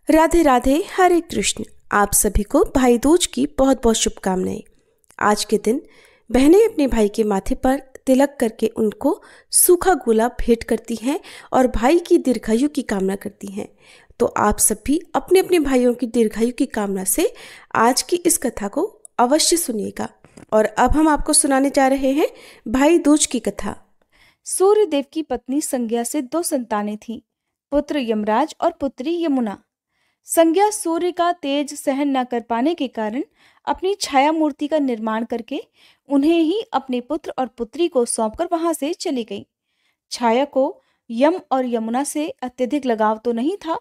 राधे राधे, हरे कृष्ण। आप सभी को भाई दूज की बहुत बहुत शुभकामनाएं। आज के दिन बहनें अपने भाई के माथे पर तिलक करके उनको सूखा गुलाब भेंट करती हैं और भाई की दीर्घायु की कामना करती हैं। तो आप सब भी अपने अपने भाइयों की दीर्घायु की कामना से आज की इस कथा को अवश्य सुनिएगा। और अब हम आपको सुनाने जा रहे हैं भाई दूज की कथा। सूर्यदेव की पत्नी संज्ञा से 2 संतानें थीं, पुत्र यमराज और पुत्री यमुना। संज्ञा सूर्य का तेज सहन न कर पाने के कारण अपनी छाया मूर्ति का निर्माण करके उन्हें ही अपने पुत्र और पुत्री को सौंपकर वहां से चली गई। छाया को यम और यमुना से अत्यधिक लगाव तो नहीं था,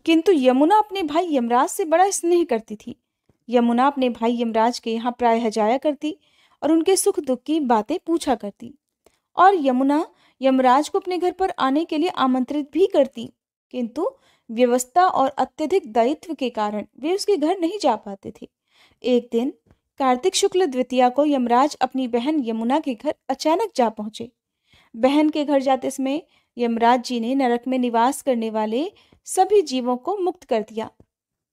किंतु यमुना अपने भाई यमराज से बड़ा स्नेह करती थी। यमुना अपने भाई यमराज के यहाँ प्रायः जाया करती और उनके सुख दुख की बातें पूछा करती। और यमुना यमराज को अपने घर पर आने के लिए आमंत्रित भी करती, किंतु व्यवस्था और अत्यधिक दायित्व के कारण वे उसके घर नहीं जा पाते थे। एक दिन कार्तिक शुक्ल द्वितीया को यमराज अपनी बहन यमुना के घर अचानक जा पहुंचे। बहन के घर जाते समय यमराज जी ने नरक में निवास करने वाले सभी जीवों को मुक्त कर दिया।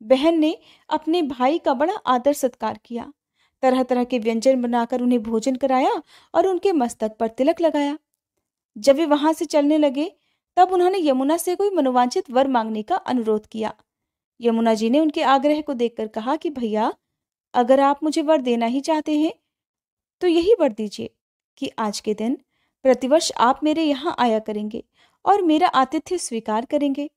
बहन ने अपने भाई का बड़ा आदर सत्कार किया, तरह तरह के व्यंजन बनाकर उन्हें भोजन कराया और उनके मस्तक पर तिलक लगाया। जब वे वहां से चलने लगे तब उन्होंने यमुना से कोई मनोवांछित वर मांगने का अनुरोध किया। यमुना जी ने उनके आग्रह को देखकर कहा कि भैया, अगर आप मुझे वर देना ही चाहते हैं तो यही वर दीजिए कि आज के दिन प्रतिवर्ष आप मेरे यहाँ आया करेंगे और मेरा आतिथ्य स्वीकार करेंगे।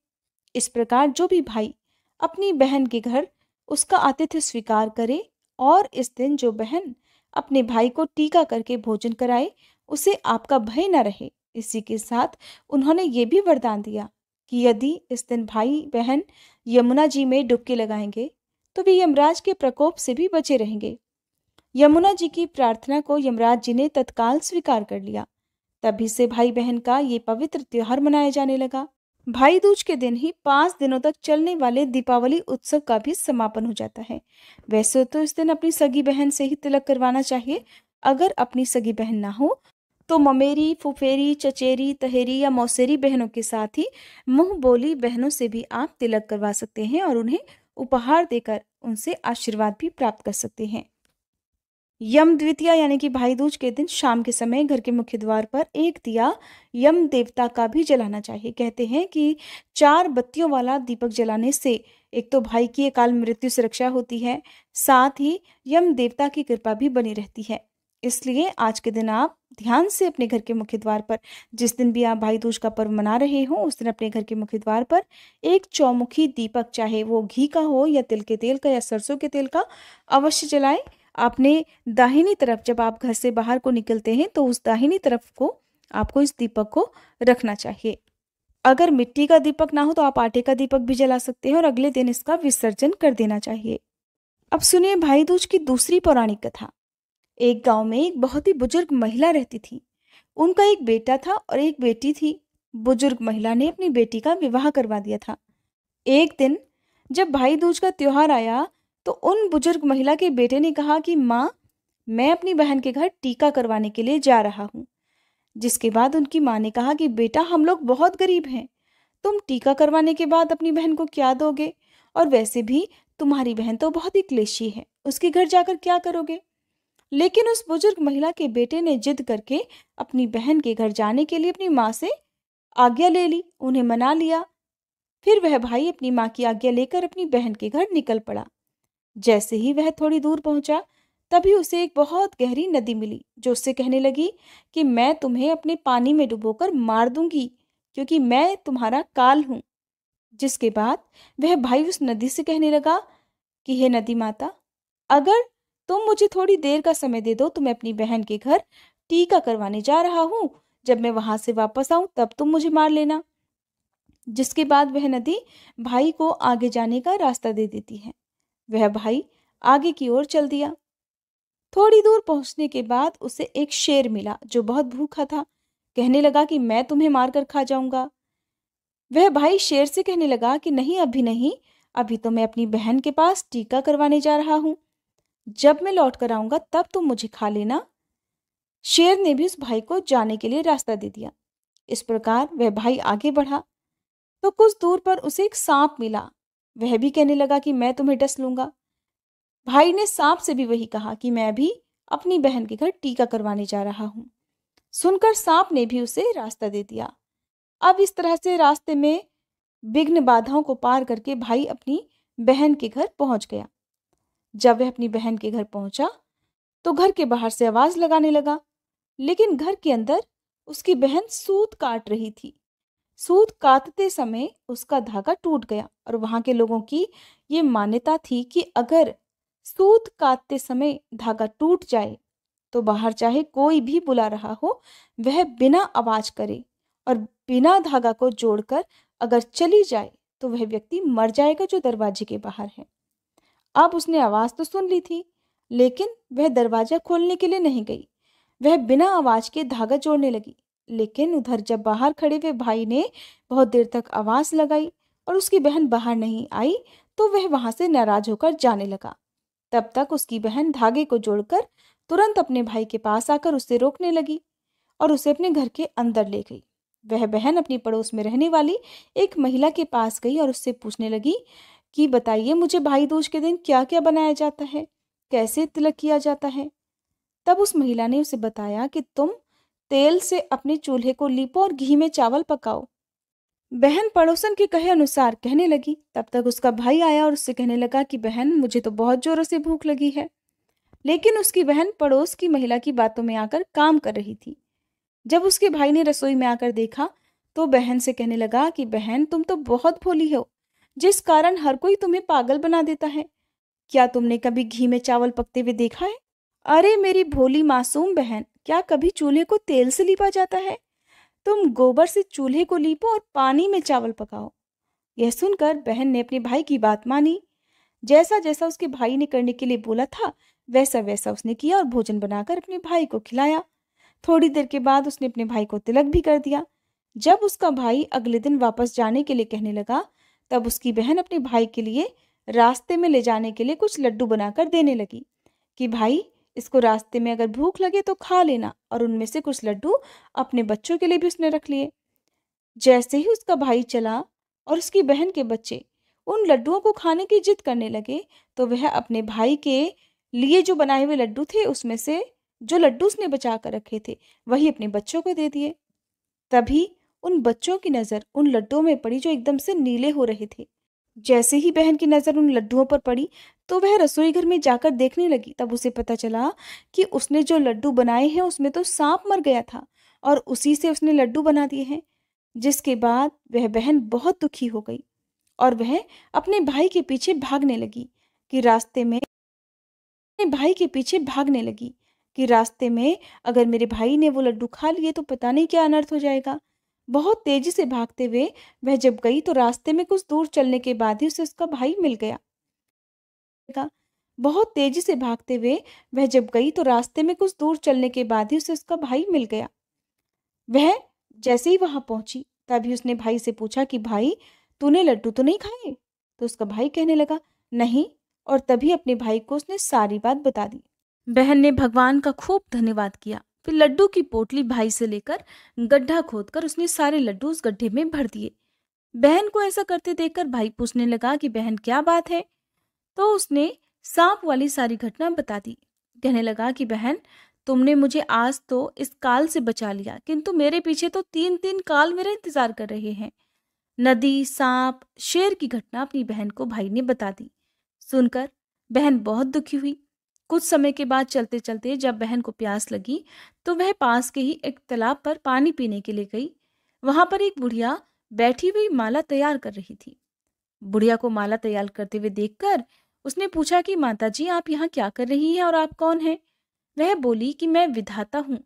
इस प्रकार जो भी भाई अपनी बहन के घर उसका आतिथ्य स्वीकार करे और इस दिन जो बहन अपने भाई को टीका करके भोजन कराए उसे आपका भय न रहे। इसी के साथ उन्होंने ये भी वरदान दिया कि यदि इस दिन भाई बहन यमुना जी में डुबकी लगाएंगे तो वे यमराज के प्रकोप से भी बचे रहेंगे। यमुना जी की प्रार्थना को यमराज जी ने तत्काल स्वीकार कर लिया। तभी से भाई बहन का ये पवित्र त्योहार मनाया जाने लगा। भाई दूज के दिन ही 5 दिनों तक चलने वाले दीपावली उत्सव का भी समापन हो जाता है। वैसे तो इस दिन अपनी सगी बहन से ही तिलक करवाना चाहिए। अगर अपनी सगी बहन ना हो तो ममेरी, फुफेरी, चचेरी, तहेरी या मौसेरी बहनों के साथ ही मुंह बोली बहनों से भी आप तिलक करवा सकते हैं और उन्हें उपहार देकर उनसे आशीर्वाद भी प्राप्त कर सकते हैं। यम द्वितीया यानी कि भाई दूज के दिन शाम के समय घर के मुख्य द्वार पर एक दिया यम देवता का भी जलाना चाहिए। कहते हैं कि 4 बत्तियों वाला दीपक जलाने से एक तो भाई की अकाल मृत्यु से रक्षा होती है, साथ ही यम देवता की कृपा भी बनी रहती है। इसलिए आज के दिन आप ध्यान से अपने घर के मुख्य द्वार पर, जिस दिन भी आप भाई दूज का पर्व मना रहे हो उस दिन अपने घर के मुख्य द्वार पर एक चौमुखी दीपक, चाहे वो घी का हो या तिल के तेल का या सरसों के तेल का, अवश्य जलाएं। आपने दाहिनी तरफ, जब आप घर से बाहर को निकलते हैं तो उस दाहिनी तरफ को आपको इस दीपक को रखना चाहिए। अगर मिट्टी का दीपक ना हो तो आप आटे का दीपक भी जला सकते हैं और अगले दिन इसका विसर्जन कर देना चाहिए। अब सुनिए भाई दूज की दूसरी पौराणिक कथा। एक गांव में एक बहुत ही बुजुर्ग महिला रहती थी। उनका एक बेटा था और एक बेटी थी। बुजुर्ग महिला ने अपनी बेटी का विवाह करवा दिया था। एक दिन जब भाई दूज का त्योहार आया तो उन बुजुर्ग महिला के बेटे ने कहा कि माँ, मैं अपनी बहन के घर टीका करवाने के लिए जा रहा हूँ। जिसके बाद उनकी माँ ने कहा कि बेटा, हम लोग बहुत गरीब हैं, तुम टीका करवाने के बाद अपनी बहन को क्या दोगे? और वैसे भी तुम्हारी बहन तो बहुत ही क्लेशी है, उसके घर जाकर क्या करोगे? लेकिन उस बुजुर्ग महिला के बेटे ने जिद करके अपनी बहन के घर जाने के लिए अपनी माँ से आज्ञा ले ली, उन्हें मना लिया। फिर वह भाई अपनी माँ की आज्ञा लेकर अपनी बहन के घर निकल पड़ा। जैसे ही वह थोड़ी दूर पहुंचा तभी उसे एक बहुत गहरी नदी मिली, जो उससे कहने लगी कि मैं तुम्हें अपने पानी में डुबोकर मार दूंगी, क्योंकि मैं तुम्हारा काल हूं। जिसके बाद वह भाई उस नदी से कहने लगा कि हे नदी माता, अगर तुम मुझे थोड़ी देर का समय दे दो तो मैं अपनी बहन के घर टीका करवाने जा रहा हूं। जब मैं वहां से वापस आऊं तब तुम मुझे मार लेना। जिसके बाद वह नदी भाई को आगे जाने का रास्ता दे देती है। वह भाई आगे की ओर चल दिया। थोड़ी दूर पहुंचने के बाद उसे एक शेर मिला जो बहुत भूखा था। कहने लगा कि मैं तुम्हें मारकर खा जाऊंगा। वह भाई शेर से कहने लगा कि नहीं, अभी नहीं, अभी तो मैं अपनी बहन के पास टीका करवाने जा रहा हूं। जब मैं लौट कर आऊंगा तब तुम मुझे खा लेना। शेर ने भी उस भाई को जाने के लिए रास्ता दे दिया। इस प्रकार वह भाई आगे बढ़ा तो कुछ दूर पर उसे एक सांप मिला। वह भी कहने लगा कि मैं तुम्हें डस लूंगा। भाई ने सांप से भी वही कहा कि मैं भी अपनी बहन के घर टीका करवाने जा रहा हूँ। सुनकर सांप ने भी उसे रास्ता दे दिया। अब इस तरह से रास्ते में विघ्न बाधाओं को पार करके भाई अपनी बहन के घर पहुंच गया। जब वह अपनी बहन के घर पहुंचा तो घर के बाहर से आवाज लगाने लगा, लेकिन घर के अंदर उसकी बहन सूत काट रही थी। सूत काटते समय उसका धागा टूट गया और वहां के लोगों की ये मान्यता थी कि अगर सूत काटते समय धागा टूट जाए तो बाहर चाहे कोई भी बुला रहा हो, वह बिना आवाज करे और बिना धागा को जोड़कर अगर चली जाए तो वह व्यक्ति मर जाएगा जो दरवाजे के बाहर है। अब उसने आवाज तो सुन ली थी, लेकिन वह दरवाजा खोलने के लिए नहीं गई। वह बिना आवाज के धागा जोड़ने लगी, लेकिन उधर जब बाहर खड़े हुए भाई ने बहुत देर तक आवाज लगाई और उसकी बहन बाहर नहीं आई तो वह वहां से नाराज होकर जाने लगा। तब तक उसकी बहन धागे को जोड़कर तुरंत अपने भाई के पास आकर उसे रोकने लगी और उसे अपने घर के अंदर ले गई। वह बहन अपनी पड़ोस में रहने वाली एक महिला के पास गई और उससे पूछने लगी कि बताइए मुझे भाई दूज के दिन क्या क्या बनाया जाता है, कैसे तिलक किया जाता है। तब उस महिला ने उसे बताया कि तुम तेल से अपने चूल्हे को लीपो और घी में चावल पकाओ। बहन पड़ोसन के कहे अनुसार कहने लगी। तब तक उसका भाई आया और उससे कहने लगा कि बहन मुझे तो बहुत जोरों से भूख लगी है। लेकिन उसकी बहन पड़ोस की महिला की बातों में आकर काम कर रही थी। जब उसके भाई ने रसोई में आकर देखा तो बहन से कहने लगा कि बहन तुम तो बहुत भोली हो, जिस कारण हर कोई तुम्हें पागल बना देता है। क्या तुमने कभी घी में चावल पकते हुए देखा है? अरे मेरी भोली मासूम बहन, क्या कभी चूल्हे को तेल से लीपा जाता है? तुम गोबर से चूल्हे को लीपो और पानी में चावल पकाओ। यह सुनकर बहन ने अपने भाई की बात मानी। जैसा जैसा उसके भाई ने करने के लिए बोला था वैसा वैसा उसने किया और भोजन बनाकर अपने भाई को खिलाया। थोड़ी देर के बाद उसने अपने भाई को तिलक भी कर दिया। जब उसका भाई अगले दिन वापस जाने के लिए कहने लगा तब उसकी बहन अपने भाई के लिए रास्ते में ले जाने के लिए कुछ लड्डू बनाकर देने लगी कि भाई इसको रास्ते में अगर भूख लगे तो खा लेना, और उनमें से कुछ लड्डू अपने बच्चों के लिए भी उसने रख लिए। जैसे ही उसका भाई चला और उसकी बहन के बच्चे उन लड्डुओं को खाने की जिद करने लगे तो वह अपने भाई के लिए जो बनाए हुए लड्डू थे उसमें से जो लड्डू उसने बचा कर रखे थे वही अपने बच्चों को दे दिए। तभी उन बच्चों की नज़र उन लड्डुओं में पड़ी जो एकदम से नीले हो रहे थे। जैसे ही बहन की नज़र उन लड्डुओं पर पड़ी तो वह रसोई घर में जाकर देखने लगी। तब उसे पता चला कि उसने जो लड्डू बनाए हैं उसमें तो सांप मर गया था और उसी से उसने लड्डू बना दिए हैं। जिसके बाद वह बहन बहुत दुखी हो गई और वह अपने भाई के पीछे भागने लगी कि रास्ते में अपने भाई के पीछे भागने लगी कि रास्ते में अगर मेरे भाई ने वो लड्डू खा लिए तो पता नहीं क्या अनर्थ हो जाएगा। बहुत तेजी से भागते हुए वह जब गई तो रास्ते में कुछ दूर चलने के बाद ही उसे उसका भाई मिल गया। बहुत तेजी से भागते हुए वह जब गई तो रास्ते में कुछ दूर चलने के बाद ही उसे उसका भाई मिल गया। वह जैसे ही वहां पहुंची तभी उसने भाई से पूछा कि भाई तूने लड्डू तो नहीं खाए? तो उसका भाई कहने लगा नहीं, और तभी अपने भाई को उसने सारी बात बता दी। बहन ने भगवान का खूब धन्यवाद किया। फिर लड्डू की पोटली भाई से लेकर गड्ढा खोदकर उसने सारे लड्डू उस गड्ढे में भर दिए। बहन को ऐसा करते देखकर भाई पूछने लगा कि बहन क्या बात है? तो उसने सांप वाली सारी घटना बता दी। कहने लगा कि बहन तुमने मुझे आज तो इस काल से बचा लिया, किंतु मेरे पीछे तो 3-3 काल मेरा इंतजार कर रहे हैं। नदी, सांप, शेर की घटना अपनी बहन को भाई ने बता दी। सुनकर बहन बहुत दुखी हुई। कुछ समय के बाद चलते चलते जब बहन को प्यास लगी तो वह पास के ही एक तालाब पर पानी पीने के लिए गई। वहां पर एक बुढ़िया बैठी हुई माला तैयार कर रही थी। बुढ़िया को माला तैयार करते हुए देखकर उसने पूछा कि माताजी आप यहाँ क्या कर रही हैं और आप कौन हैं? वह बोली कि मैं विधाता हूँ,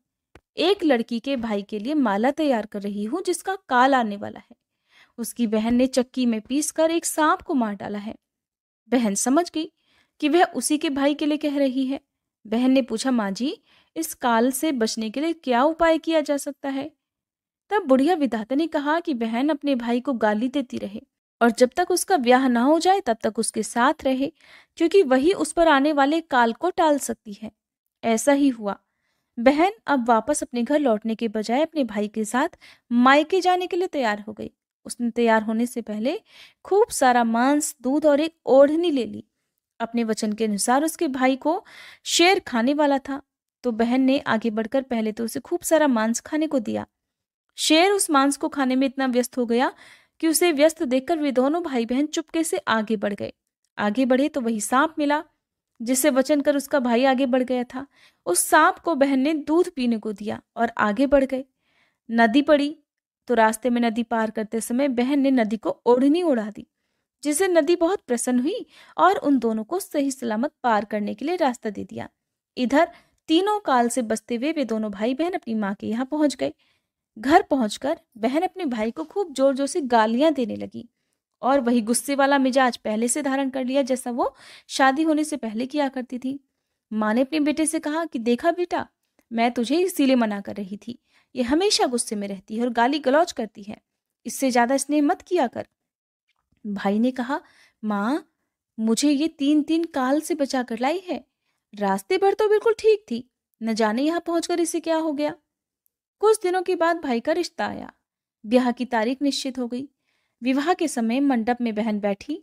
एक लड़की के भाई के लिए माला तैयार कर रही हूँ जिसका काल आने वाला है। उसकी बहन ने चक्की में पीसकर एक सांप को मार डाला है। बहन समझ गई कि वह उसी के भाई के लिए कह रही है। बहन ने पूछा माँ जी इस काल से बचने के लिए क्या उपाय किया जा सकता है? तब बुढ़िया विधाता ने कहा कि बहन अपने भाई को गाली देती रहे और जब तक उसका ब्याह ना हो जाए तब तक उसके साथ रहे, क्योंकि वही उस पर आने वाले काल को टाल सकती है। ऐसा ही हुआ। बहन अब वापस अपने घर लौटने के बजाय अपने भाई के साथ मायके जाने के लिए तैयार हो गई उसने तैयार होने से पहले खूब सारा मांस, दूध और एक ओढ़नी ले ली। अपने वचन के अनुसार उसके भाई को शेर खाने वाला था, तो बहन ने आगे बढ़कर पहले तो उसे खूब सारा मांस खाने को दिया। शेर उस मांस को खाने में इतना व्यस्त हो गया कि उसे व्यस्त देखकर वे दोनों भाई बहन चुपके से आगे बढ़ गए। आगे बढ़े तो वही सांप मिला जिससे वचन कर उसका भाई आगे बढ़ गया था। उस सांप को बहन ने दूध पीने को दिया और आगे बढ़ गए। नदी पड़ी तो रास्ते में नदी पार करते समय बहन ने नदी को ओढ़नी उड़ा दी, जिससे नदी बहुत प्रसन्न हुई और उन दोनों को सही सलामत पार करने के लिए रास्ता दे दिया। इधर तीनों काल से बसते हुए वे दोनों भाई बहन अपनी माँ के यहाँ पहुंच गए। घर पहुंचकर बहन अपने भाई को खूब जोर जोर से गालियां देने लगी और वही गुस्से वाला मिजाज पहले से धारण कर लिया जैसा वो शादी होने से पहले किया करती थी। माँ ने अपने बेटे से कहा कि देखा बेटा, मैं तुझे इसीलिए मना कर रही थी, ये हमेशा गुस्से में रहती है और गाली गलौज करती है, इससे ज्यादा स्नेह मत किया कर। भाई ने कहा, माँ, मुझे ये 3-3 काल से बचा कर लाई है। रास्ते भर तो बिल्कुल ठीक थी, न जाने यहाँ पहुंचकर इसे क्या हो गया। कुछ दिनों के बाद भाई का रिश्ता आया। ब्याह की तारीख निश्चित हो गई। विवाह के समय मंडप में बहन बैठी।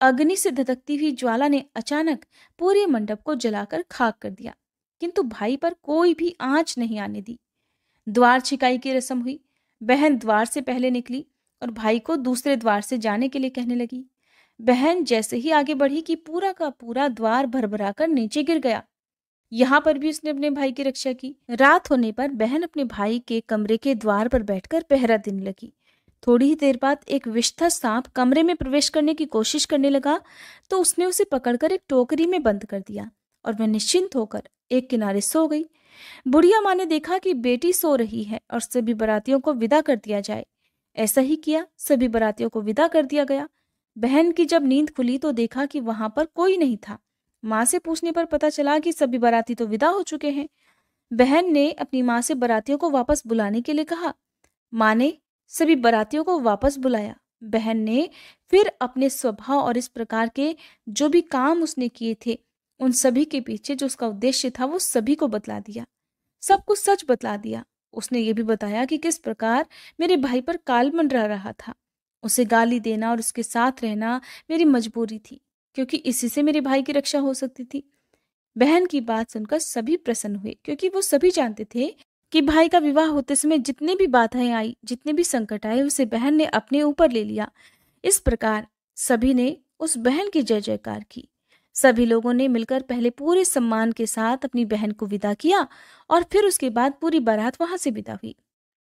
अग्नि से धधकती हुई ज्वाला ने अचानक पूरे मंडप को जलाकर खाक कर दिया, किंतु भाई पर कोई भी आंच नहीं आने दी। द्वार छिकाई की रस्म हुई। बहन द्वार से पहले निकली और भाई को दूसरे द्वार से जाने के लिए कहने लगी। बहन जैसे ही आगे बढ़ी कि पूरा का पूरा द्वार भरभरा कर नीचे गिर गया। यहाँ पर भी उसने अपने भाई की रक्षा की। रात होने पर बहन अपने भाई के कमरे के द्वार पर बैठकर पहरा देने लगी। थोड़ी ही देर बाद एक विषधर सांप कमरे में प्रवेश करने की कोशिश करने लगा, तो उसने उसे पकड़कर एक टोकरी में बंद कर दिया और वह निश्चिंत होकर एक किनारे सो गई। बुढ़िया माँ ने देखा कि बेटी सो रही है और सभी बारातियों को विदा कर दिया जाए। ऐसा ही किया, सभी बारातियों को विदा कर दिया गया। बहन की जब नींद खुली तो देखा कि वहां पर कोई नहीं था। माँ से पूछने पर पता चला कि सभी बाराती तो विदा हो चुके हैं। बहन ने अपनी माँ से बारातियों को वापस बुलाने के लिए कहा। माँ ने सभी बारातियों को वापस बुलाया। बहन ने फिर अपने स्वभाव और इस प्रकार के जो भी काम उसने किए थे, उन सभी के पीछे जो उसका उद्देश्य था वो सभी को बतला दिया। सब कुछ सच बतला दिया। उसने ये भी बताया कि किस प्रकार मेरे भाई पर काल मंडरा रहा था। उसे गाली देना और उसके साथ रहना मेरी मजबूरी थी, क्योंकि इसी से मेरे भाई की रक्षा हो सकती थी। बहन की बात सुनकर सभी प्रसन्न हुए, क्योंकि वो सभी जानते थे कि भाई का विवाह होते समय जितनी भी बाधाएं आई, जितने भी संकट आए, उसे बहन ने अपने ऊपर ले लिया। इस प्रकार सभी ने उस बहन की जय जयकार की। सभी लोगों ने मिलकर पहले पूरे सम्मान के साथ अपनी बहन को विदा किया और फिर उसके बाद पूरी बारात वहां से विदा हुई।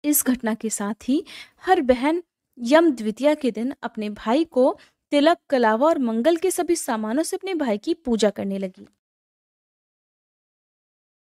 इस घटना के साथ ही हर बहन यम द्वितीया के दिन अपने भाई को तिलक, कलावा और मंगल के सभी सामानों से अपने भाई की पूजा करने लगी।